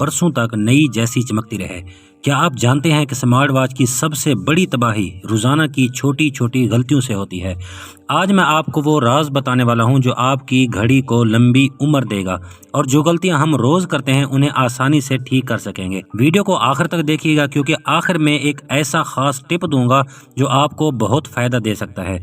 برسوں تک نئی جیسی چمکتی رہے؟ کیا آپ جانتے ہیں کہ سمارٹ واچ کی سب سے بڑی تباہی روزانہ کی چھوٹی چھوٹی غلطیوں سے ہوتی ہے؟ آج میں آپ کو وہ راز بتانے والا ہوں جو آپ کی گھڑی کو لمبی عمر دے گا اور جو غلطیاں ہم روز کرتے ہیں انہیں آسانی سے ٹھیک کر سکیں گے۔ ویڈیو کو آخر تک دیکھیے گا کیونکہ آخر میں ایک ایسا خاص ٹپ دوں گا جو آپ کو بہت فائدہ دے سکتا ہے۔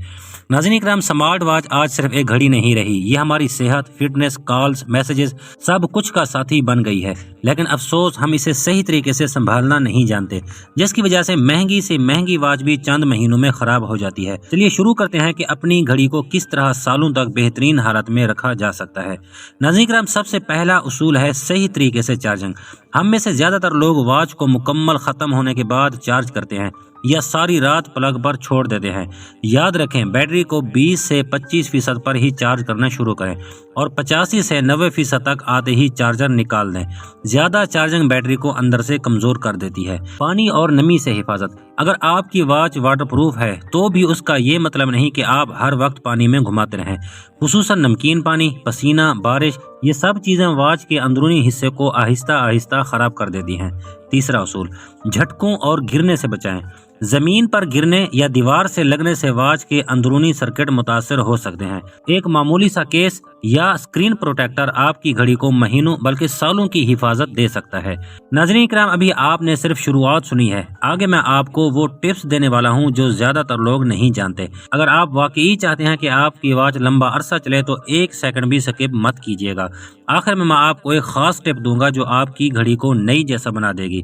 ناظرین کرام، سمارٹ واچ آج صرف ایک گھڑی نہیں رہی، یہ ہماری صحت، فٹنس، کالز، میسیجز سب کچھ کا ساتھی بن گئی ہے۔ لیکن افسوس، ہم اسے صحیح طریقے سے سنبھالنا نہیں جانتے، جس کی وجہ سے مہنگی واچ بھی چند مہینوں میں خراب ہو جاتی ہے۔ چلیے شروع کرتے ہیں کہ اپنی گھڑی کو کس طرح سالوں تک بہترین حالت میں رکھا جا سکتا ہے۔ ناظرین کرام، سب سے پہلا اصول ہے صحیح طریقے سے چارجنگ۔ ہم میں سے زیادہ تر لوگ واچ کو مکمل ختم ہونے کے بعد چارج کرتے ہیں یا ساری رات پلگ پر چھوڑ دیتے ہیں۔ یاد رکھیں، بیٹری کو 20 سے 25% پر ہی چارج کرنا شروع کریں اور 85 سے 90% تک آتے ہی چارجر نکال دیں۔ زیادہ چارجنگ بیٹری کو اندر سے کمزور کر دیتی ہے۔ پانی اور نمی سے حفاظت۔ اگر آپ کی واچ واٹر پروف ہے تو بھی اس کا یہ مطلب نہیں کہ آپ ہر وقت پانی میں گھماتے رہیں، خصوصاً نمکین پانی، پسینہ، بارش، یہ سب چیزیں واچ کے اندرونی حصے کو آہستہ آہستہ خراب کر دیتی ہیں۔ تیسرا اصول، جھٹکوں اور گرنے سے بچائیں۔ زمین پر گرنے یا دیوار سے لگنے سے واچ کے اندرونی سرکٹ متاثر ہو سکتے ہیں۔ ایک معمولی سا کیس یا اسکرین پروٹیکٹر آپ کی گھڑی کو مہینوں بلکہ سالوں کی حفاظت دے سکتا ہے۔ ناظرین کرام، ابھی آپ نے صرف شروعات سنی ہے، آگے میں آپ کو وہ ٹپس دینے والا ہوں جو زیادہ تر لوگ نہیں جانتے۔ اگر آپ واقعی چاہتے ہیں کہ آپ کی واچ لمبا عرصہ چلے تو ایک سیکنڈ بھی سکپ مت کیجیے گا۔ آخر میں آپ کو ایک خاص ٹپ دوں گا جو آپ کی گھڑی کو نئی جیسا بنا دے گی۔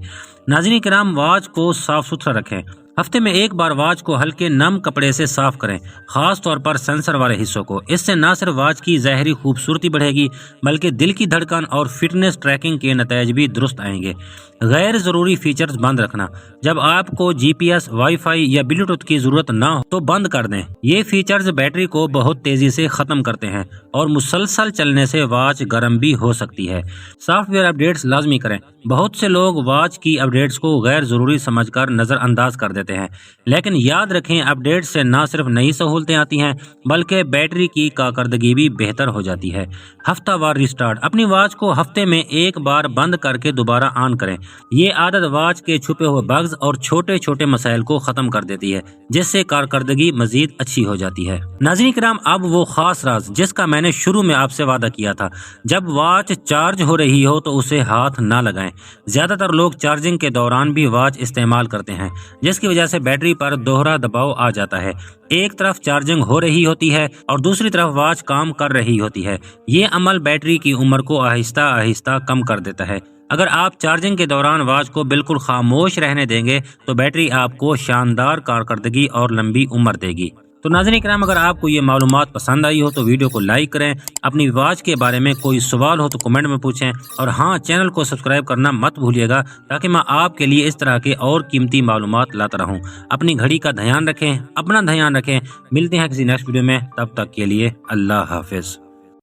ناظرین کرام، واچ کو صاف ستھرا رکھیں۔ ہفتے میں ایک بار واچ کو ہلکے نم کپڑے سے صاف کریں، خاص طور پر سینسر والے حصوں کو۔ اس سے نہ صرف واچ کی ظاہری خوبصورتی بڑھے گی بلکہ دل کی دھڑکن اور فٹنس ٹریکنگ کے نتائج بھی درست آئیں گے۔ غیر ضروری فیچرز بند رکھنا۔ جب آپ کو جی پی ایس، وائی فائی یا بلوٹوتھ کی ضرورت نہ ہو تو بند کر دیں۔ یہ فیچرز بیٹری کو بہت تیزی سے ختم کرتے ہیں اور مسلسل چلنے سے واچ گرم بھی ہو سکتی ہے۔ سافٹ ویئر اپڈیٹس لازمی کریں۔ بہت سے لوگ واچ کی اپڈیٹس کو غیر ضروری سمجھ کر نظر انداز کر دیتے ہیں، لیکن یاد رکھیں اپڈیٹ سے نہ صرف نئی سہولتیں آتی ہیں بلکہ بیٹری کی کارکردگی بھی بہتر ہو جاتی ہے۔ ہفتہ وار ریسٹارٹ۔ اپنی واچ کو ہفتے میں ایک بار بند کر کے دوبارہ آن کریں۔ یہ عادت واچ کے چھپے ہوئے بگز اور چھوٹے چھوٹے مسائل کو ختم کر دیتی ہے، جس سے کارکردگی مزید اچھی ہو جاتی ہے۔ ناظرین کرام، اب وہ خاص راز جس کا میں نے شروع میں آپ سے وعدہ کیا تھا، جب واچ چارج ہو رہی ہو تو اسے ہاتھ نہ لگائیں۔ زیادہ تر لوگ چارجنگ کے دوران بھی واچ استعمال کرتے ہیں، جس کی وجہ سے بیٹری پر دوہرا دباؤ آ جاتا ہے۔ ایک طرف چارجنگ ہو رہی ہوتی ہے اور دوسری طرف واچ کام کر رہی ہوتی ہے۔ یہ عمل بیٹری کی عمر کو آہستہ آہستہ کم کر دیتا ہے۔ اگر آپ چارجنگ کے دوران واچ کو بالکل خاموش رہنے دیں گے تو بیٹری آپ کو شاندار کارکردگی اور لمبی عمر دے گی۔ تو ناظرین کرام، اگر آپ کو یہ معلومات پسند آئی ہو تو ویڈیو کو لائک کریں۔ اپنی واچ کے بارے میں کوئی سوال ہو تو کمنٹ میں پوچھیں، اور ہاں، چینل کو سبسکرائب کرنا مت بھولیے گا تاکہ میں آپ کے لیے اس طرح کے اور قیمتی معلومات لاتا رہوں۔ اپنی گھڑی کا دھیان رکھیں، اپنا دھیان رکھیں۔ ملتے ہیں کسی نیکسٹ ویڈیو میں، تب تک کے لیے اللہ حافظ۔